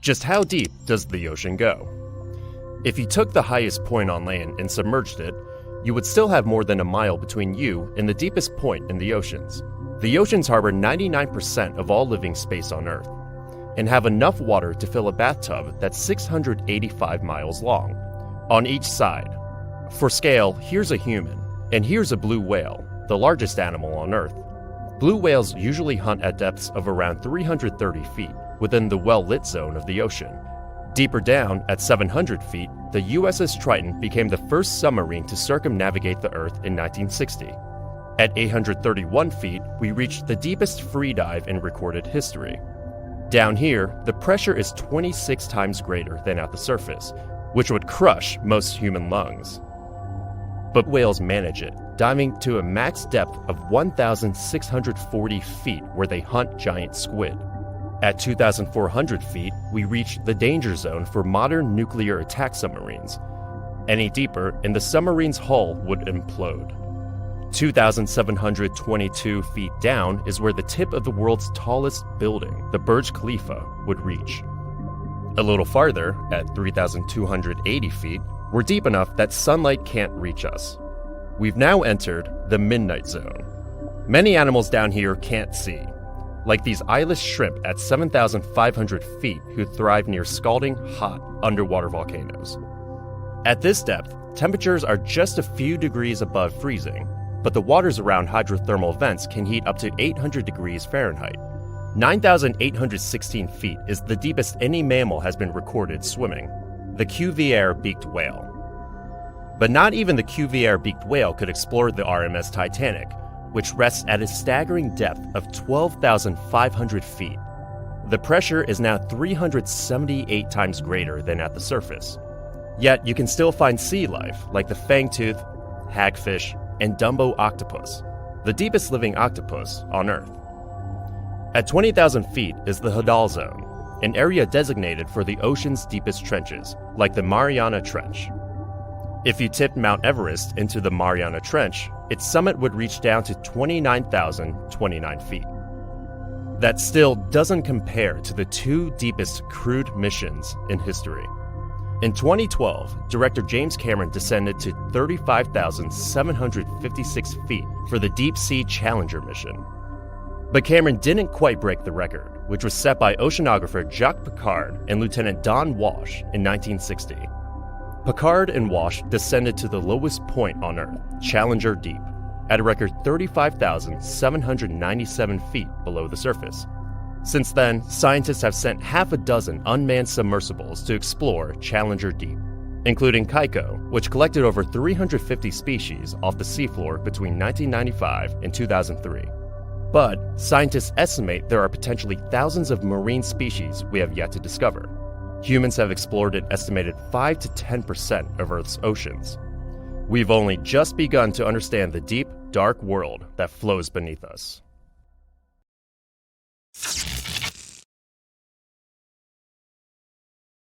Just how deep does the ocean go? If you took the highest point on land and submerged it, you would still have more than a mile between you and the deepest point in the oceans. The oceans harbor 99% of all living space on Earth, and have enough water to fill a bathtub that's 685 miles long, on each side. For scale, here's a human, and here's a blue whale, the largest animal on Earth. Blue whales usually hunt at depths of around 330 feet, within the well-lit zone of the ocean. Deeper down, at 700 feet, the USS Triton became the first submarine to circumnavigate the Earth in 1960. At 831 feet, we reached the deepest free dive in recorded history. Down here, the pressure is 26 times greater than at the surface, which would crush most human lungs. But whales manage it, diving to a max depth of 1,640 feet where they hunt giant squid. At 2,400 feet, we reach the danger zone for modern nuclear attack submarines. Any deeper, and the submarine's hull would implode. 2,722 feet down is where the tip of the world's tallest building, the Burj Khalifa, would reach. A little farther, at 3,280 feet, we're deep enough that sunlight can't reach us. We've now entered the midnight zone. Many animals down here can't see, like these eyeless shrimp at 7,500 feet who thrive near scalding hot underwater volcanoes. At this depth, temperatures are just a few degrees above freezing, but the waters around hydrothermal vents can heat up to 800 degrees Fahrenheit. 9,816 feet is the deepest any mammal has been recorded swimming, the Cuvier beaked whale. But not even the Cuvier beaked whale could explore the RMS Titanic, which rests at a staggering depth of 12,500 feet. The pressure is now 378 times greater than at the surface. Yet you can still find sea life like the fangtooth, hagfish, and Dumbo octopus, the deepest living octopus on Earth. At 20,000 feet is the Hadal Zone, an area designated for the ocean's deepest trenches, like the Mariana Trench. If you tipped Mount Everest into the Mariana Trench, its summit would reach down to 29,029 feet. That still doesn't compare to the two deepest crewed missions in history. In 2012, director James Cameron descended to 35,756 feet for the Deep Sea Challenger mission. But Cameron didn't quite break the record, which was set by oceanographer Jacques Piccard and Lieutenant Don Walsh in 1960. Piccard and Walsh descended to the lowest point on Earth, Challenger Deep, at a record 35,797 feet below the surface. Since then, scientists have sent half a dozen unmanned submersibles to explore Challenger Deep, including Kaiko, which collected over 350 species off the seafloor between 1995 and 2003. But scientists estimate there are potentially thousands of marine species we have yet to discover. Humans have explored an estimated 5 to 10% of Earth's oceans. We've only just begun to understand the deep, dark world that flows beneath us.